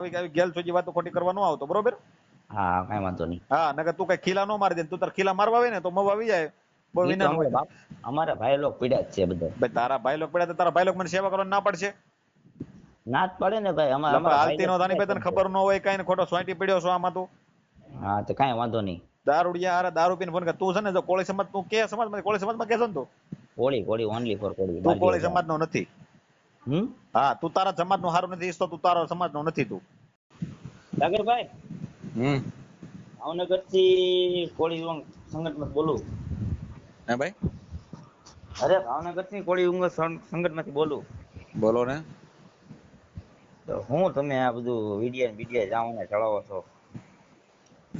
આવી ગેલ સોજી વાતો ખોટી કરવા ન આવતો, બરોબર? હા કઈ વાંધો નહીં. હા, નકર તું કઈ ખીલા નો મારી દે, તું તાર ખીલા મારવા આવે ને તો મવા આવી જાય, બહુ ઈ તો વિનાન હોય. અમારા ભાઈ લોક પીડ્યા જ છે બધા. ભાઈ તારા ભાઈ લોક પડ્યા તો તારા ભાઈ લોક મને સેવા કરવાની ના પડશે? ના જ પડે ને ભાઈ, અમારા ભાઈ હાલતી લોક નો થાની ભાઈ, તને પીડ્યા જ ખબર ન હોય કઈ ખોટો સોંટી પડ્યો છો આમાં તું. છે. હા તો કઈ વાંધો નહીં. દારૂડિયા હારે દારૂ પીને ફોન કર. તું છે ને જો કોળી સમાજ, તું કે સમાજ માં, કોળી સમાજમાં કેસો ને તું? કોળી કોળી ઓનલી ફોર કોળી તું બાર કોળી જેવા. સમાજ નો નથી. હા, તું તારા સમાજ નું હારું નથી ઈચ્છતો, તું તારા સમાજ નો નથી તું. સાગરભાઈ ભાવનગર થી કોળી સંગઠન બોલું. હે ભાઈ? અરે ભાવનગર થી કોળી સંગઠન માંથી બોલું. બોલો ને. તો હું તમે આ બધું વિડિયા જાઓને ચલાવો છો?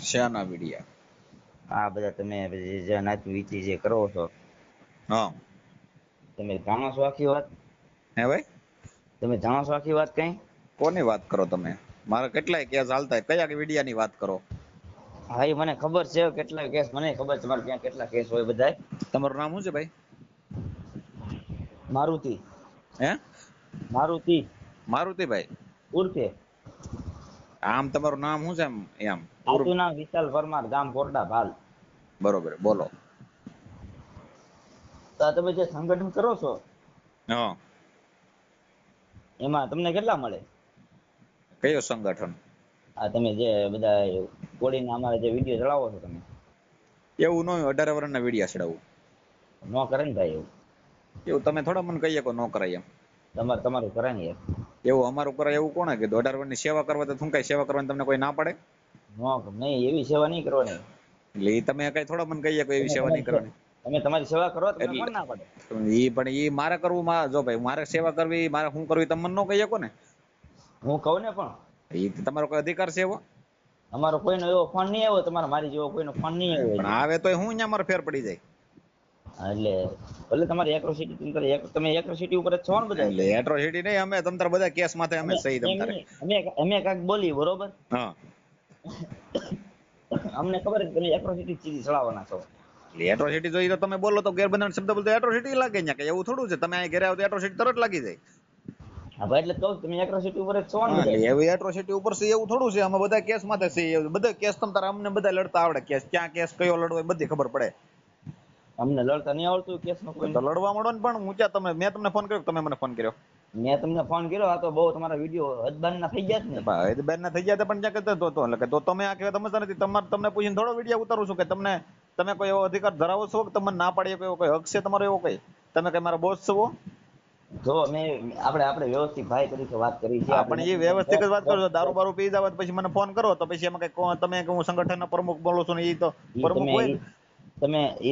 શ્યાના વિડિયા? આ બધા તમે જે નાચ વીતી જે કરો છો, હા. તમે જાણો છો આખી વાત? હે ભાઈ? તમે જાણો છો આખી વાત કઈ? કોની વાત કરો તમે? મારા કેટલાય કેસ હાલતા, કયા વિડિયા ની વાત કરો? હા એ મને ખબર છે કેટલા કેસ, મને ખબર છે તમારે ત્યાં કેટલા કેસ હોય બધાય. તમારું નામ શું છે ભાઈ? મારુતિ. હે? મારુતિ. મારુતિભાઈ? ઉર્ફે આમ તમારું નામ શું છે એમ? સાચું નામ વિશાલ પરમાર, ગામ કોરડા, ભાલ. બરોબર, બોલો. તો તમે જે સંગઠન કરો છો, હા. એમાં તમને કેટલા મળે? કયું સંગઠન? આ તમે જે બધા કોળીના અમારા જે વિડીયો ચલાવો છો તમે. એવું ન હોય, 18 વર્ષના વિડિયા ચડાવું. ન કરે ને ભાઈ એવું. એવું તમે થોડા મને કહીએ કે ન કરાય એમ. તમારું કરે ને યાર. એવું અમારું કરાય એવું કોણે કીધું? 18 વર્ષની સેવા કરવા તો શું કઈ સેવા કરવાની તમને કોઈ ના પાડે? નહીં એવી સેવા નહીં કરવાની. એટલે એ તમે કઈ થોડા મને કહીએ કે એવી સેવા નહીં કરવાની. તમે તમારી સેવા કરો તમને એટલે કોણ ના પાડે? ઈ મારે કરવું, જો ભાઈ મારે સેવા કરવી, મારે શું કરવી તમે મને ન કહી શકો ને. હું કહું ને પણ એ તમારો કોઈ અધિકાર છે એવો? અમારો કોઈનો એવો ફોન નહીં આવ્યો, તમારા મારી જેવો કોઈનો ફોન નહીં આવ્યો પણ હજી. આવે તો હું અહીંયા મારે ફેર પડી જાય. એટલે ભલે તમારી એટ્રોસિટી તમે એટ્રોસિટી ઉપર જ છો ને બધા. એટલે એટ્રોસિટી નહીં, અમે તમ તાર બધા કેસ માથે અમે સહી તમ તારે. અમે કાંઈક બોલી બરોબર. હા. અમને ખબર છે તમે એટ્રોસિટી ચીજ ચલાવવાના છો. એટ્રોસિટી જોઈ તો તમે બોલો તો ગેરબંધારણ શબ્દ બોલતો એટ્રોસિટી લાગે ને, કે એવું થોડું છે તમે અહીં ઘરે આવો તો એટ્રોસિટી તરત લાગી જાય. હા ભાઈ એટલે તો તમે એટ્રોસિટી ઉપર જ છો ને એટલે બધા. એવી એટ્રોસિટી ઉપર છે એવું થોડું છે, અમે બધા કેસ માથે છે, બધા કેસ તમ તારે અમને બધા લડતા આવડે, કેસ ક્યાં કેસ કયો લડવો બધી ખબર પડે. અમને લડતા નહીં આવડતું કેસ નો કોઈ. તો લડવા માંડો ને, પણ ઊંચા તમે, મેં તમને ફોન કર્યો, તમે મને ફોન કર્યો? મેં તમને ફોન કર્યો, આ તો બહુ તમારા વિડીયો હદબાન થઈ ગયા ને. ભાઈ બેન ના થઈ ગયા પણ જ્યાં કહેતો તો એટલે તો તમે આ કહેવા સમજતા નથી. તમને પૂછીને થોડો વિડીયો ઉતારું છું કે તમે કોઈ એવો અધિકાર ધરાવો છો કે તમને ના પાડીએ કોઈ હક છે તમારો એવો? કઈ તમે કઈ મારા બોસ છો? જો મેં આપણે વ્યવસ્થિત ભાઈ તરીકે વાત કરી છે. આપણે એ વ્યવસ્થિત વાત કરો છો. દારૂ બારૂ પી જાવ પછી મને ફોન કરો તો પછી એમાં કઈ તમે કે હું સંગઠનના પ્રમુખ બોલું છું ને, એ તો પ્રમુખ હોય ને.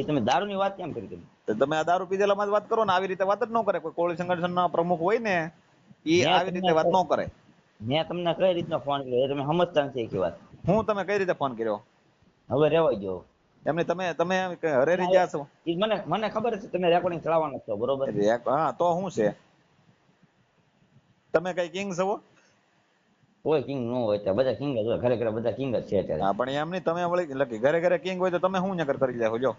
તમે દારૂની વાત કેમ કરી? તમે આ દારૂ પીધેલામાં જ વાત કરો ને, આવી રીતે વાત જ ન કરે. કોઈ કોળી સંગઠનના પ્રમુખ હોય ને એ આવી રીતે વાત ન કરે. મેં તમને કઈ રીતનો ફોન કર્યો તમે સમજતા નથી કે વાત? હું તમે કઈ રીતે ફોન કર્યો? હવે રેવાઈ ગયો એમને તમે હરેરી ગયા છો? મને ખબર છે તમે રેકોર્ડિંગ ચલાવવાના છો બરોબર. હા તો શું છે? તમે કઈ કિંગ છો? કોઈ કિંગ ન હોય, બધા કિંગ જ હોય, ઘરે ઘરે બધા કિંગ જ છે અત્યારે. હા પણ એમ નહીં, તમે વળી ઘરે ઘરે કિંગ હોય તો તમે શું નકર કરી લેવો? જો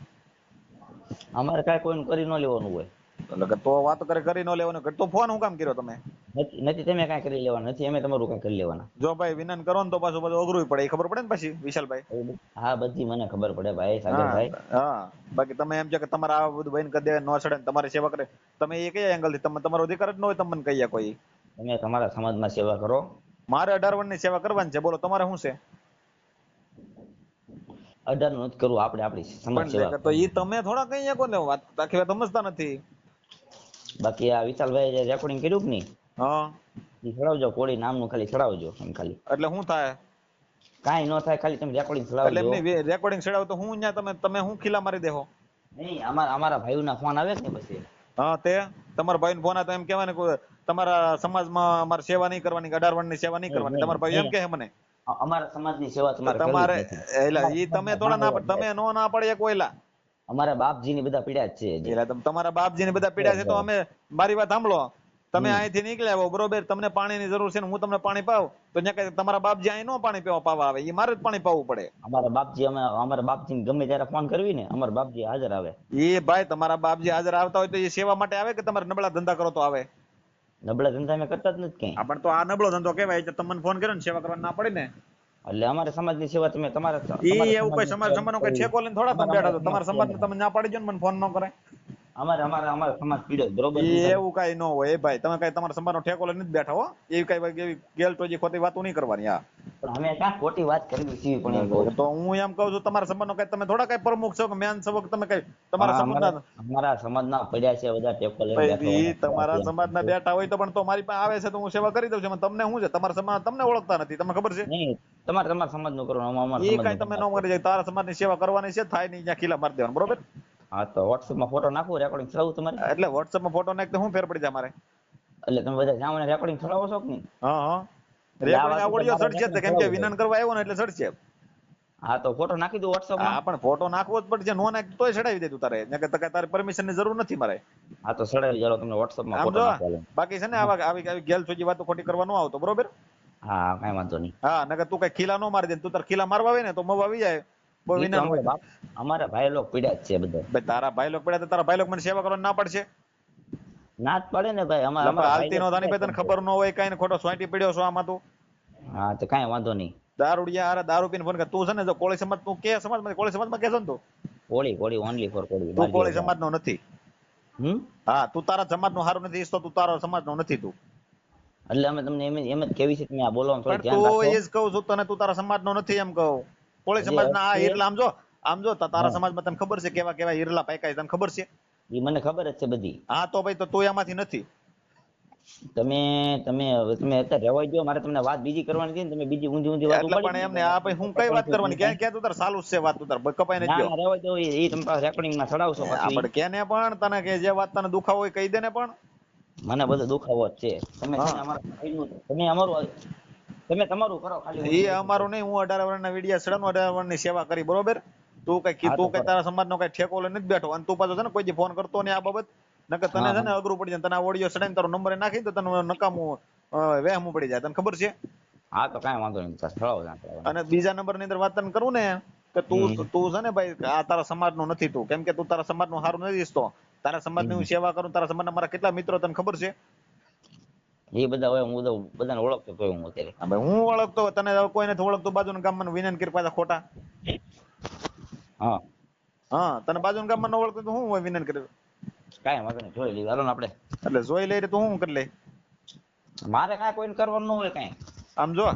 અમારે કાંઈ કોઈને કરી ન લેવાનું હોય. એટલે તો વાત કરી ન લેવાનું, તો ફોન હું કામ કર્યો તમે? નથી તમે કાંઈ કરી લેવાના નથી, અમે તમારું કાંઈ કરી લેવાના. જો ભાઈ વિનન કરો ને તો પાછું બધું અઘરું પડે, એ ખબર પડે ને પછી વિશાલભાઈ. હા બધી મને ખબર પડે ભાઈ સાગરભાઈ. હા બાકી તમે એમ છે કે તમારે આ બધું બહેન કરી દે, ન ચડે ને તમારી સેવા કરે, તમે એ કયા એંગલ થી? તમારો અધિકાર જ ન હોય તમને કહીએ કોઈ? તમે તમારા સમાજમાં સેવા કરો. મારે 18 વર્ષની સેવા કરવાની છે, બોલો તમારે શું છે? 18 નું નથી કરવું, આપણે આપણી સમાજ સેવા. તો એ તમે થોડા કઈ શકો ને, વાત આખી વાત સમજતા નથી. બાકી આ વિશાલભાઈ જે રેકોર્ડિંગ કર્યું કે નહીં, હા એ ચડાવજો, કોળી નામનું ખાલી ચડાવજો એમ ખાલી. એટલે શું થાય? કાંઈ ન થાય, ખાલી તમે રેકોર્ડિંગ એટલે ચડાવજો. એમની રેકોર્ડિંગ ચડાવ તો હું તમે હું ખીલા મારી દેહો? નહીં અમારા ભાઈઓના ફોન આવે છે ને પછી. હા તે તમારા ભાઈ ફોન તો એમ કહેવાય ને તમારા સમાજમાં અમારે સેવા નહીં કરવાની, 18 વર્ષની સેવા નહીં કરવાની, તમારા ભાઈ એમ કહે મને? અમારા સમાજની સેવા તમારે તમારે કરવી નથી. એટલે ઈ તમે થોડા ના તમે નો ના પડે કોઈલા. અમારા બાપજીની બધા પીડા જ છે. એટલે તમારા બાપજીની બધા પીડા છે તો અમે, મારી વાત સાંભળો, તમે અહીંથી નીકળ્યા આવો બરોબર, તમને પાણીની જરૂર છે ને હું તમને પાણી પાવ તો ત્યાં તમારા બાપજી અહીં નો પાણી પાવા આવે, એ મારે જ પાણી પાવું પડે. અમારા બાપજી ગમે ત્યારે ફોન કરવી ને, અમારા બાપજી હાજર આવે. એ ભાઈ તમારા બાપજી હાજર આવતા હોય તો એ સેવા માટે આવે કે તમારે નબળા ધંધા કરો તો આવે? નબળા ધંધા અમે કરતા જ નથી ક્યાંય. આ પણ તો આ નબળો ધંધો કહેવાય કે તમને ફોન કર્યો ને સેવા કરવા ના પડે ને. એટલે અમારા સમાજની સેવા તમે તમારા ઈ એવું કઈ સમાજ નો કઈ ઠેકો લઈને થોડા તમે બેઠા છો. તમારા સમાજ તમે ના પાડી દો ને મને ફોન ન કરે. અમારા સમાજ પીડ્યો છે, બરોબર છે ઈ સાહેબ? એવું કઈ ન હોય એ ભાઈ, તમે કઈ તમારા સમાજ નો ઠેકો લઈને જ બેઠા હો. એવી કઈ એવી ગેલટોજી ખોટી વાતો નહીં કરવાની. હા પણ અમે ક્યાં ખોટી વાત કરી છીએ, પણ એમ કહું છું. તો હું એમ કહું છું તમારા સમાજ નો કઈ તમે થોડા કઈ પ્રમુખ છો કે મેન છો કે તમે કઈ પણ તમારા સમાજના અમારા સમાજના પડ્યા છે બધા ટેકો લઈને બેઠો ઈ હોય. તમારા સમાજના બેઠા હોય તો પણ તો મારી પાસે આવે છે તો હું સેવા કરી દઉં છું. એમાં તમને શું છે? તમારા સમાજ તમને ઓળખતા નથી, તમને ખબર છે? નહીં, તમારા સમાજનું કરો, અમારા એ કઈ સમાજનું તમે ન કરો. કરી જાય. તારા સમાજની સેવા કરવાની છે, થાય નહીં ત્યાં ખીલા મારી દેવાનું, બરોબર? હા તો વોટ્સએપમાં ફોટો નાખું, રેકોર્ડિંગ ચલાવું તમારે? એટલે વોટ્સએપમાં ફોટો નાખ તો શું ફેર પડી જાય મારે? એટલે તમે બધા જામને રેકોર્ડિંગ ચલાવો છો કે નહીં? હા હા, એટલે આ રેકોર્ડિંગ વાત ઉપર આવડ્યો મારે સડશે જ તે, કેમ કે ચલાવવું વિનન કરવા આવ્યો ને એટલે સડશે. હા તો ફોટો નાખી દઉં વોટ્સએપમાં. હા પણ ફોટો નાખવો જ પડશે, નો નાખ તોય ચડાવી દે તું તારે. તારી પરમિશન ની જરૂર નથી મારે. હા તો સડાવી ચાલો તમને વોટ્સએપમાં આમ ફોટો જો નાખવા લઉં. બાકી છે ને આવા આવી આવી ગેલ ચોજી વાતો ખોટી કરવા ન આવતો, બરોબર? હા કાંઈ વાંધો નહીં. હા નકર તું કઈ ખીલા ન મારી દે. તું તાર ખીલા મારવા આવે ને તો મવા આવી જાય. બહુ ઈ વિનન તો હોય. અમારા ભાઈ લોક પીડ્યા જ છે બધા. ભાઈ તારા ભાઈ લોક પડ્યા તો તારા ભાઈ લોક મને સેવા કરવાની ના પડશે? ના જ પડે ને ભાઈ, એટલે અમારા ભાઈ હાલતી નો તાની ભાઈ તને ખબર ન હોય કઈ ને ખોટો સોંટી પડ્યો છો આમાં તું. હા તો કાંઈ વાંધો નહીં. દારૂડિયા હારે દારૂ પીને ફોન કર. તું છે ને જો કોળી સમાજ, તું કે સમાજ માં, કોળી સમાજમાં કે છે ને તું? કોળી ઓનલી ફોર કોળી. તું કોળી સમાજ નો નથી. હમ હા તું તારા સમાજ નું સારું નથી ઈચ્છતો, તું તારા સમાજ નો નથી તું. એટલે અમે તમને એમ જ કેવી છે તમે આ બોલવાનું થોડું પણ ધ્યાન તું રાખો. એ જ કહું છું તને, તું તારા સમાજ નો નથી એમ કહું. કોળી હજી સમાજ ના આ હજી હીરલા આમ જો તારા હા, સમાજમાં તને ખબર છે કેવા કેવા હીરલા પાક્યા છે, તને ખબર છે? ઈ મને ખબર જ છે બધી. હા તો ભાઈ તો તું એમાંથી નથી. તમે તમે તમે અત્યારે રહેવા દો, મારે તમને વાત બીજી કરવાની હતી ને તમે બીજી ઊંધી વાત એટલે ઉપાડી પણ દીધી. એમને આ ભાઈ હું કઈ વાત કરવાની, ક્યાં ક્યાં તું તાર ચાલુ જ છે વાત, તું તાર કપાઈ નથી ના ગયો. ના રહેવા દો, એ તમે પાછા રેકોર્ડિંગમાં ચડાવશો પાછું ઈ. આપણે કેને પણ તને કે જે વાત તને દુખાવો હોય કહી દે ને પણ. મને બધો દુખાવો જ છે. તમે છે ને હા અમારા ભાઈનું, તમે અમારું, તમે તમારું કરો ખાલી. એ અમારું નહીં. હું 18 વર્ષના વિડિયા સડન 18 વર્ષની સેવા કરી, બરોબર? તું હા તો તું કઈ કરો. તારા સમાજનો કઈ ઠેકો લઈને નથી બેઠો. અને તું પાછો છે ને કોઈ દી ફોન કરતો નહીં આ બાબત. નકર તને હા છે ને હા અઘરું પડી જાય. તને ઓડિયો સડાઈને તારો નંબર નાખી તો તને નકામું વહેમું પડી જાય, તને ખબર છે? હા તો કાંઈ વાંધો નહીં, ચડાવો ત્યાં ચડાવો. અને બીજા નંબર ની અંદર વાત તને કરું ને કે હમ તું છે ને ભાઈ આ તારા સમાજ નો નથી તું, કેમ કે તું તારા સમાજ નું સારું નથી ઈચ્છતો. તારા સમાજ ની હમ હું સેવા કરું, તારા સમાજના મારા કેટલા મિત્રો તને ખબર છે? એ બધા હોય, હું તો બધાને ઓળખતો તો હું અત્યારે. હવે હું ઓળખતો, તને કોઈ નથી ઓળખતો. બાજુના ગામમાં વિનન કીર પાછા ખોટા. હા હા તને બાજુના ગામમાં ન ઓળખતો તો હું હોય વિનન કરે? કાંઈ વાંધો નહીં, જોઈ લઈએ હાલો ને આપણે. એટલે જોઈ લઈ તું શું કરી લે? મારે કાંઈ કોઈને કરવાનું ન હોય કાંઈ. આમ જો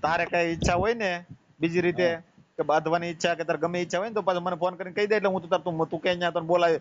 તારે કઈ ઈચ્છા હોય ને બીજી રીતે હા. કે બાંધવાની ઈચ્છા કે તારે ગમે ઈચ્છા હોય ને તો પાછું મને ફોન કરીને કહી દે, એટલે હું તો તું કે અહીંયા તને બોલાવે